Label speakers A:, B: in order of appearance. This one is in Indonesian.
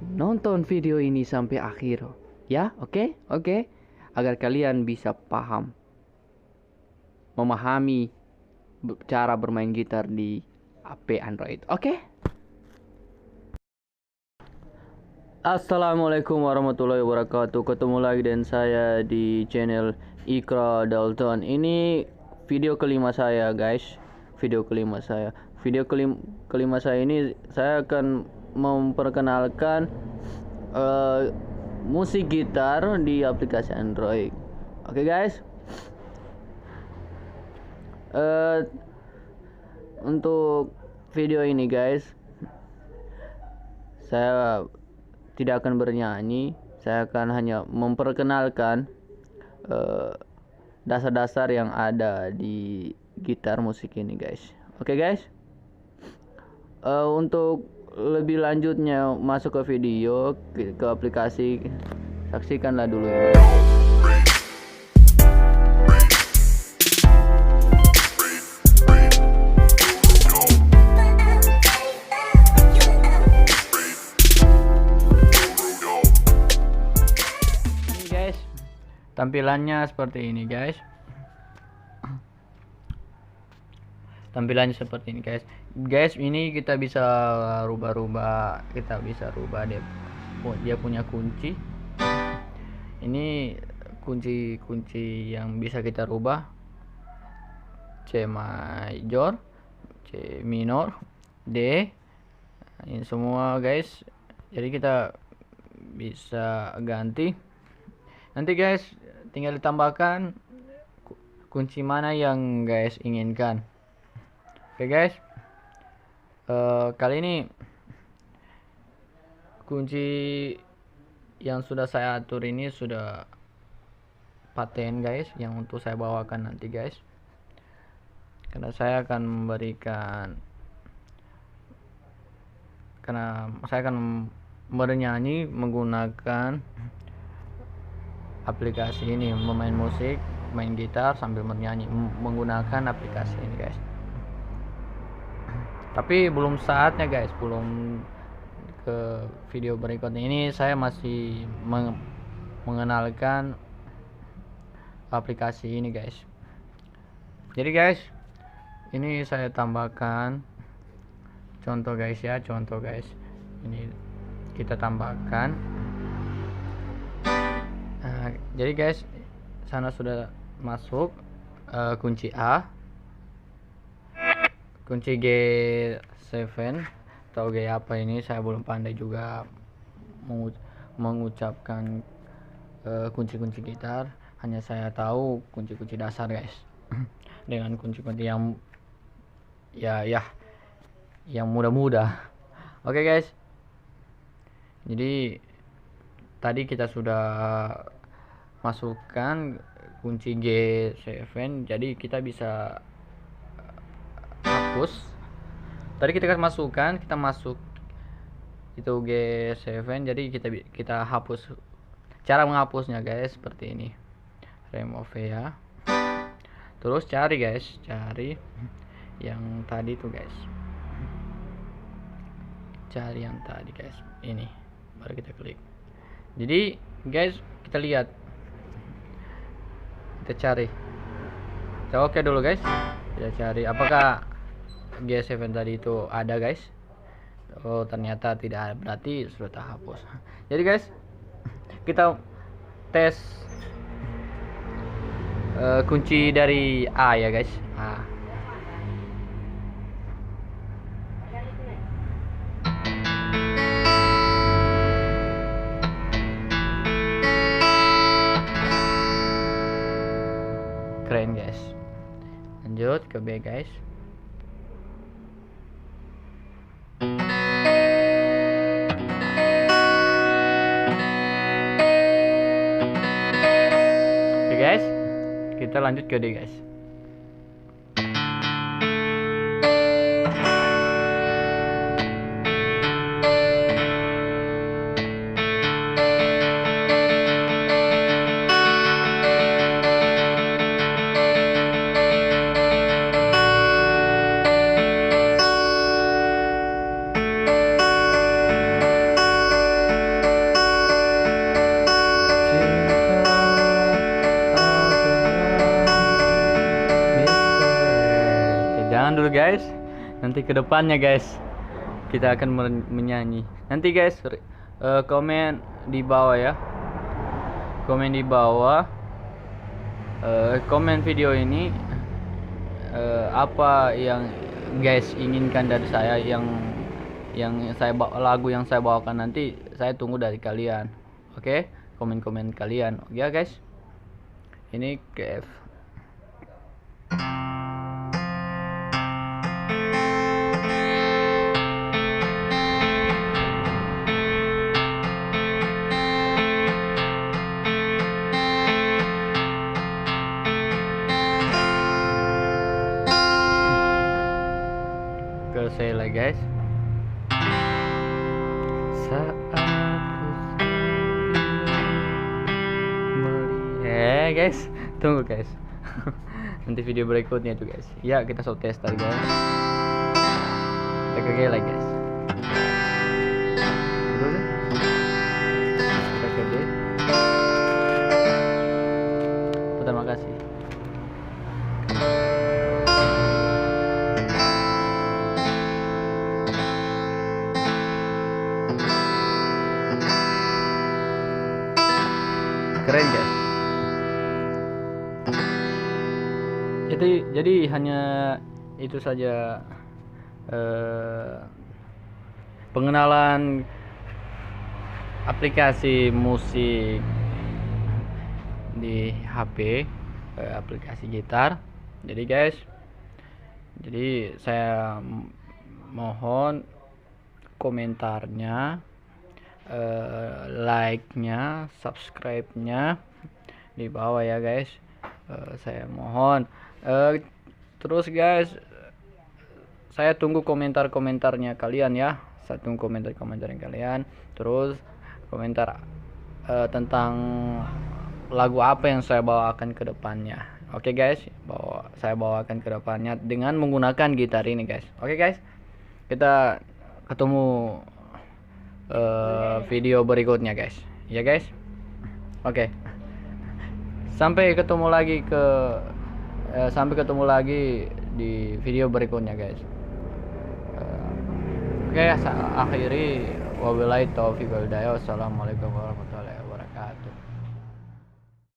A: nonton video ini sampai akhir. Ya, oke? Oke. Agar kalian bisa paham, memahami cara bermain gitar di HP Android. Oke? Assalamualaikum warahmatullahi wabarakatuh. Ketemu lagi dengan saya di channel Ikra Dalton. Ini video kelima saya, guys. Video kelima saya. Kelima saya ini saya akan memperkenalkan musik gitar di aplikasi Android. Oke, guys. Untuk video ini, guys, saya tidak akan bernyanyi. Saya akan hanya memperkenalkan dasar-dasar yang ada di gitar musik ini, guys. Oke, guys. Untuk lebih lanjutnya masuk ke video, ke aplikasi, saksikanlah dulu ini. Tampilannya seperti ini, guys. Tampilannya seperti ini, guys. Guys, ini kita bisa rubah-rubah. Kita bisa rubah dia punya kunci. Ini kunci-kunci yang bisa kita rubah. C major, C minor, D. Ini semua, guys. Jadi kita bisa ganti. Nanti, guys, tinggal ditambahkan kunci mana yang guys inginkan. Oke, guys. Kali ini kunci yang sudah saya atur ini sudah paten, guys, yang untuk saya bawakan nanti, guys. Karena saya akan bernyanyi menggunakan aplikasi ini, memain musik, main gitar sambil bernyanyi menggunakan aplikasi ini, guys. Tapi belum saatnya, guys, belum ke video berikutnya. Ini saya masih mengenalkan aplikasi ini, guys. Jadi, guys, ini saya tambahkan contoh, guys, ya, contoh, guys. Ini kita tambahkan. Jadi, guys, sana sudah masuk kunci A, kunci G7 atau G apa ini, saya belum pandai juga mengucapkan kunci-kunci gitar. Hanya saya tahu kunci-kunci dasar, guys. Dengan kunci-kunci yang yang mudah-mudah. Oke, guys. Jadi tadi kita sudah masukkan kunci G7, jadi kita bisa hapus. Tadi kita masuk itu G7, jadi kita hapus. Cara menghapusnya, guys, seperti ini. Remove ya. Terus cari yang tadi tuh, guys. Cari yang tadi, guys. Ini baru kita klik. Jadi, guys, kita lihat. Kita cari. Kita oke dulu, guys. Kita cari apakah G7 tadi itu ada, guys. Oh, ternyata tidak ada, berarti sudah terhapus. Jadi, guys, kita tes kunci dari A, ya, guys. A. Keren, guys. Lanjut ke B, guys. Oke, guys, kita lanjut ke D, guys. guys. Nanti kedepannya guys kita akan menyanyi. Nanti guys komen di bawah ya. Komen di bawah. Komen video ini apa yang guys inginkan dari saya, yang lagu yang saya bawakan nanti saya tunggu dari kalian. Oke, komen-komen kalian. Oke ya guys. Ini KF. Ke saya lagi guys. Saat guys, tunggu guys. Nanti video berikutnya tuh guys. Ya kita so test tadi guys. Kita ke lagi guys. Dulu. Kita ke G. Terima kasih. Keren guys. Jadi hanya itu saja pengenalan aplikasi musik di HP, aplikasi gitar. Jadi guys, saya mohon komentarnya, like-nya, subscribe-nya di bawah ya guys. Saya mohon. Terus guys, saya tunggu komentarnya kalian ya. Saya tunggu komentarnya kalian. Terus komentar tentang lagu apa yang saya bawakan ke depannya. Oke guys, saya bawakan ke depannya dengan menggunakan gitar ini guys. Oke guys, kita ketemu video berikutnya guys. Ya guys. Oke. Sampai ketemu lagi di video berikutnya guys. Oke, akhiri wabillahi taufiq wal hidayah. Wassalamualaikum warahmatullahi wabarakatuh.